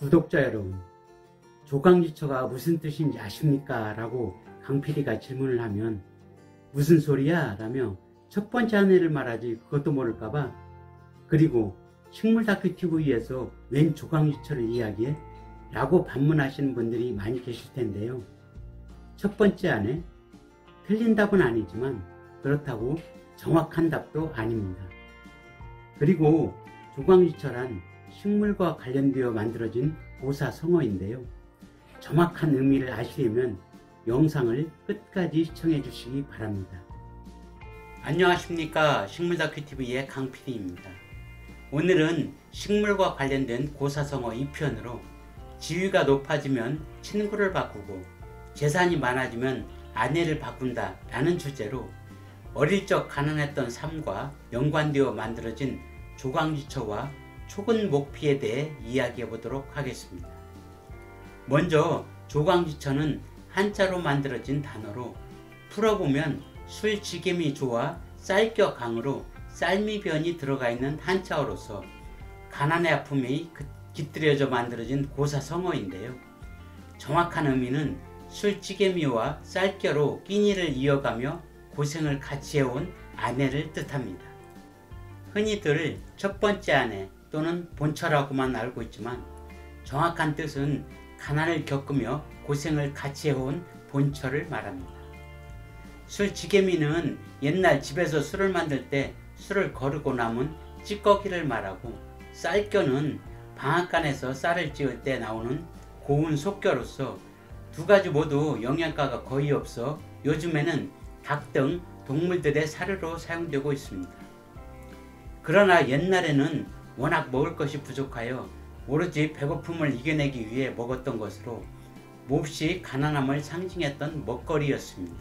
구독자 여러분, 조강지처가 무슨 뜻인지 아십니까? 라고 강PD가 질문을 하면 무슨 소리야? 라며 첫 번째 아내를 말하지 그것도 모를까봐, 그리고 식물 다큐 TV에서 웬 조강지처를 이야기해? 라고 반문하시는 분들이 많이 계실 텐데요. 첫 번째 아내, 틀린 답은 아니지만 그렇다고 정확한 답도 아닙니다. 그리고 조강지처란 식물과 관련되어 만들어진 고사성어인데요. 정확한 의미를 아시려면 영상을 끝까지 시청해 주시기 바랍니다. 안녕하십니까, 식물다큐TV의 강PD입니다. 오늘은 식물과 관련된 고사성어 2편으로 지위가 높아지면 친구를 바꾸고 재산이 많아지면 아내를 바꾼다 라는 주제로 어릴 적 가난했던 삶과 연관되어 만들어진 조강지처와 초근목피에 대해 이야기해 보도록 하겠습니다. 먼저 조강지처는 한자로 만들어진 단어로 풀어보면 술지겜이 좋아 쌀겨 강으로 쌀미변이 들어가 있는 한자어로서 가난의 아픔이 깃들여져 만들어진 고사성어인데요. 정확한 의미는 술지게미와 쌀겨로 끼니를 이어가며 고생을 같이 해온 아내를 뜻합니다. 흔히들 첫 번째 아내 또는 본처라고만 알고 있지만 정확한 뜻은 가난을 겪으며 고생을 같이 해온 본처를 말합니다. 술지게미는 옛날 집에서 술을 만들 때 술을 거르고 남은 찌꺼기를 말하고, 쌀겨는 방앗간에서 쌀을 찌을 때 나오는 고운 속겨로서 두 가지 모두 영양가가 거의 없어 요즘에는 닭 등 동물들의 사료로 사용되고 있습니다. 그러나 옛날에는 워낙 먹을 것이 부족하여 오로지 배고픔을 이겨내기 위해 먹었던 것으로 몹시 가난함을 상징했던 먹거리였습니다.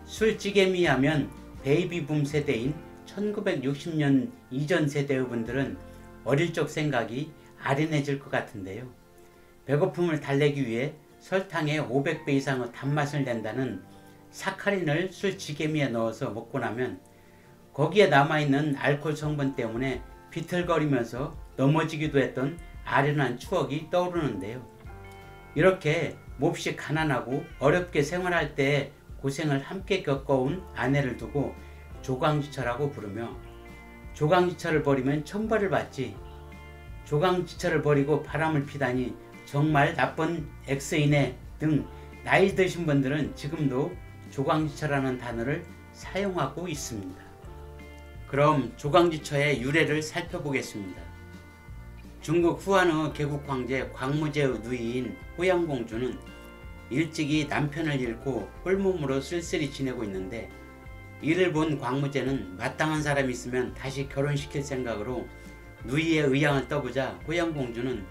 술찌개미 하면 베이비붐 세대인 1960년 이전 세대의 분들은 어릴 적 생각이 아련해질 것 같은데요. 배고픔을 달래기 위해 설탕에 500배 이상의 단맛을 낸다는 사카린을 술찌개미에 넣어서 먹고 나면 거기에 남아있는 알코올 성분 때문에 비틀거리면서 넘어지기도 했던 아련한 추억이 떠오르는데요. 이렇게 몹시 가난하고 어렵게 생활할 때 고생을 함께 겪어온 아내를 두고 조강지처라고 부르며, 조강지처를 버리면 천벌을 받지, 조강지처를 버리고 바람을 피다니 정말 나쁜 X이네 등 나이 드신 분들은 지금도 조강지처라는 단어를 사용하고 있습니다. 그럼 조강지처의 유래를 살펴보겠습니다. 중국 후한의 개국 황제 광무제의 누이인 호양공주는 일찍이 남편을 잃고 홀몸으로 쓸쓸히 지내고 있는데, 이를 본 광무제는 마땅한 사람이 있으면 다시 결혼시킬 생각으로 누이의 의향을 떠보자 호양공주는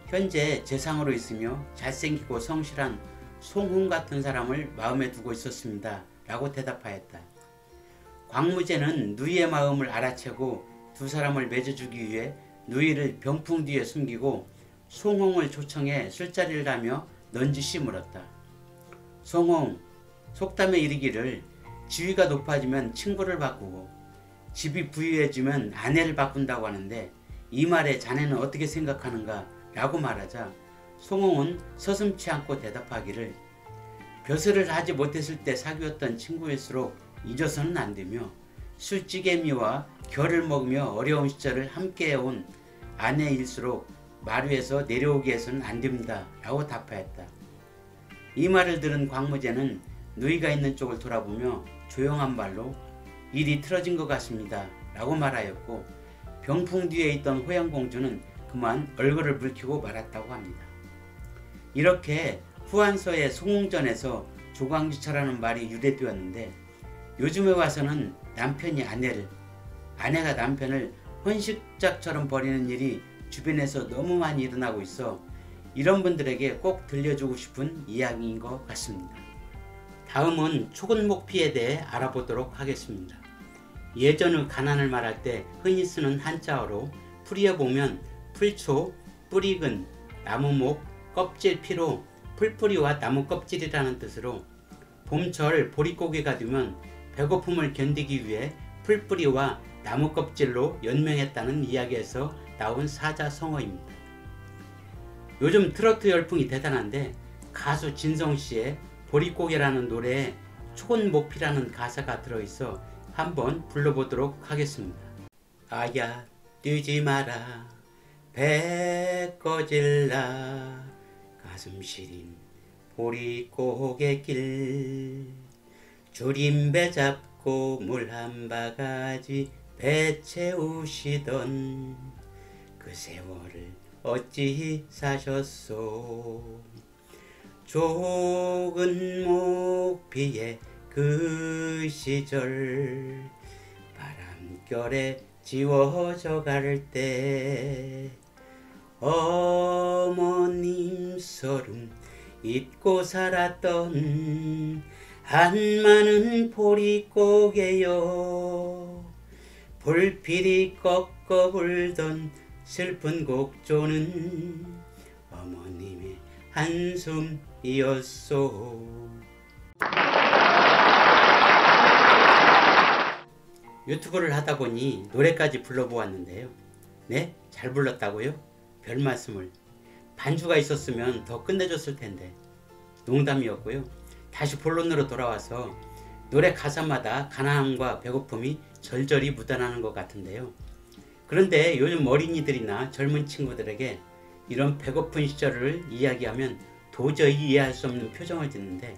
현재 재상으로 있으며 잘생기고 성실한 송홍 같은 사람을 마음에 두고 있었습니다 라고 대답하였다. 광무제는 누이의 마음을 알아채고 두 사람을 맺어주기 위해 누이를 병풍 뒤에 숨기고 송홍을 초청해 술자리를 하며 넌지시 물었다. 송홍, 속담에 이르기를 지위가 높아지면 친구를 바꾸고 집이 부유해지면 아내를 바꾼다고 하는데 이 말에 자네는 어떻게 생각하는가? 라고 말하자 송홍은 서슴지 않고 대답하기를, 벼슬을 하지 못했을 때 사귀었던 친구일수록 잊어서는 안되며 술찌개미와 겨를 먹으며 어려운 시절을 함께해온 아내일수록 마루에서 내려오게 해서는 안됩니다 라고 답하였다. 이 말을 들은 광무제는 누이가 있는 쪽을 돌아보며 조용한 말로 일이 틀어진 것 같습니다 라고 말하였고, 병풍 뒤에 있던 호양공주는 그만 얼굴을 붉히고 말았다고 합니다. 이렇게 후한서의 송홍전에서 조강지처라는 말이 유래되었는데, 요즘에 와서는 남편이 아내를, 아내가 남편을 헌식작처럼 버리는 일이 주변에서 너무 많이 일어나고 있어 이런 분들에게 꼭 들려주고 싶은 이야기인 것 같습니다. 다음은 초근목피에 대해 알아보도록 하겠습니다. 예전의 가난을 말할 때 흔히 쓰는 한자어로 풀이해 보면 풀초, 뿌리근, 나무목, 껍질피로 풀뿌리와 나무 껍질이라는 뜻으로 봄철 보릿고개가 되면 배고픔을 견디기 위해 풀뿌리와 나무 껍질로 연명했다는 이야기에서 나온 사자성어입니다. 요즘 트로트 열풍이 대단한데 가수 진성씨의 보릿고개라는 노래에 초은목피라는 가사가 들어있어 한번 불러보도록 하겠습니다. 아야 뛰지 마라 배 꺼질라 가슴 시린 보릿고개길 줄임 배 잡고 물 한 바가지 배 채우시던 그 세월을 어찌 사셨소. 좁은 목피의 그 시절 바람결에 지워져 갈 때 어머님 서름 잊고 살았던 한마는 보릿고개여 불필이 꺾어 불던 슬픈 곡조는 어머님의 한숨이었소. 유튜브를 하다 보니 노래까지 불러보았는데요. 네? 잘 불렀다고요? 별 말씀을. 반주가 있었으면 더 끝내줬을 텐데. 농담이었고요. 다시 본론으로 돌아와서 노래 가사마다 가난함과 배고픔이 절절히 묻어나는 것 같은데요. 그런데 요즘 어린이들이나 젊은 친구들에게 이런 배고픈 시절을 이야기하면 도저히 이해할 수 없는 표정을 짓는데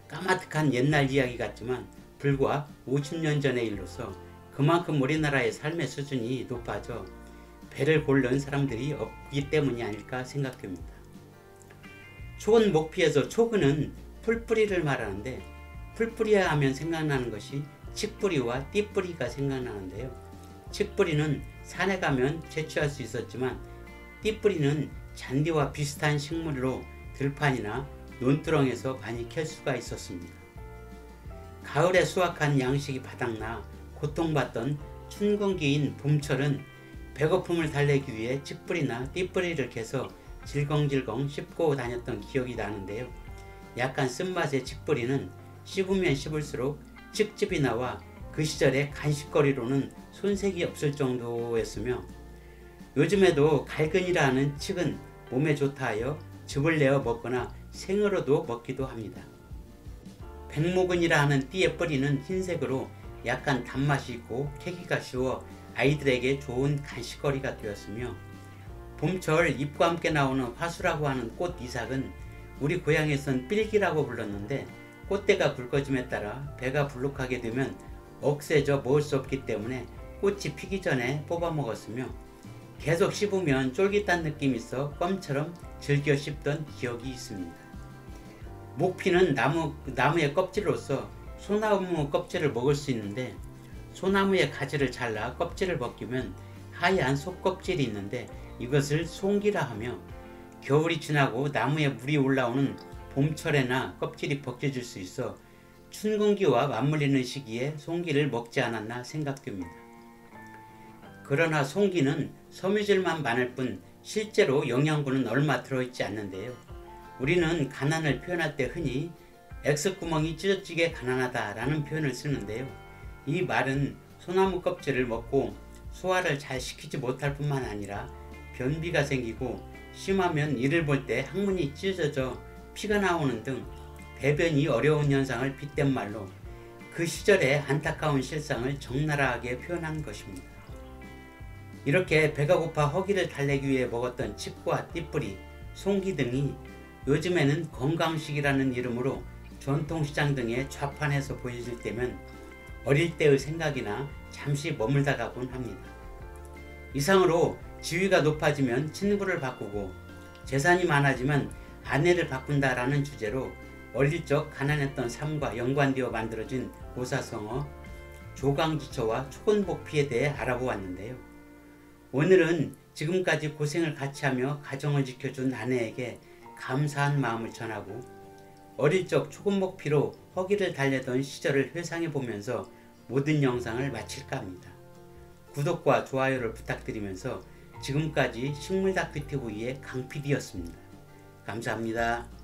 까마득한 옛날 이야기 같지만 불과 50년 전의 일로서 그만큼 우리나라의 삶의 수준이 높아져 배를 고른 사람들이 없기 때문이 아닐까 생각됩니다. 초은 목피에서 초근은 풀뿌리를 말하는데 풀뿌리야 하면 생각나는 것이 칡뿌리와 띠뿌리가 생각나는데요. 칡뿌리는 산에 가면 채취할 수 있었지만 띠뿌리는 잔디와 비슷한 식물로 들판이나 논두렁에서 많이 캘 수가 있었습니다. 가을에 수확한 양식이 바닥나 고통받던 춘근기인 봄철은 배고픔을 달래기 위해 칡뿌리나 띠뿌리를 캐서 질겅질겅 씹고 다녔던 기억이 나는데요. 약간 쓴맛의 칡뿌리는 씹으면 씹을수록 칡즙이 나와 그 시절의 간식거리로는 손색이 없을 정도였으며 요즘에도 갈근이라 하는 칡은 몸에 좋다 하여 즙을 내어 먹거나 생으로도 먹기도 합니다. 백모근이라 하는 띠의 뿌리는 흰색으로 약간 단맛이 있고 캐기가 쉬워 아이들에게 좋은 간식거리가 되었으며 봄철 잎과 함께 나오는 화수라고 하는 꽃 이삭은 우리 고향에선 삘기라고 불렀는데 꽃대가 굵어짐에 따라 배가 불룩하게 되면 억세져 먹을 수 없기 때문에 꽃이 피기 전에 뽑아 먹었으며 계속 씹으면 쫄깃한 느낌이 있어 껌처럼 즐겨 씹던 기억이 있습니다. 목피는 나무의 껍질로서 소나무 껍질을 먹을 수 있는데 소나무의 가지를 잘라 껍질을 벗기면 하얀 속껍질이 있는데 이것을 송기라 하며 겨울이 지나고 나무에 물이 올라오는 봄철에나 껍질이 벗겨질 수 있어 춘근기와 맞물리는 시기에 송기를 먹지 않았나 생각됩니다. 그러나 송기는 섬유질만 많을 뿐 실제로 영양분은 얼마 들어있지 않는데요. 우리는 가난을 표현할 때 흔히 X구멍이 찢어지게 가난하다 라는 표현을 쓰는데요. 이 말은 소나무 껍질을 먹고 소화를 잘 시키지 못할 뿐만 아니라 변비가 생기고 심하면 이를 볼 때 항문이 찢어져 피가 나오는 등 배변이 어려운 현상을 빗댄 말로 그 시절의 안타까운 실상을 적나라하게 표현한 것입니다. 이렇게 배가 고파 허기를 달래기 위해 먹었던 칡과 띠뿌리, 송기 등이 요즘에는 건강식이라는 이름으로 전통시장 등에 좌판해서 보여질 때면 어릴 때의 생각이나 잠시 머물다 가곤 합니다. 이상으로 지위가 높아지면 친구를 바꾸고 재산이 많아지면 아내를 바꾼다라는 주제로 어릴 적 가난했던 삶과 연관되어 만들어진 고사성어, 조강지처와 초근복피에 대해 알아보았는데요. 오늘은 지금까지 고생을 같이 하며 가정을 지켜준 아내에게 감사한 마음을 전하고 어릴 적 초근복피로 허기를 달래던 시절을 회상해 보면서 모든 영상을 마칠까 합니다. 구독과 좋아요를 부탁드리면서 지금까지 식물다큐TV의 강PD였습니다. 감사합니다.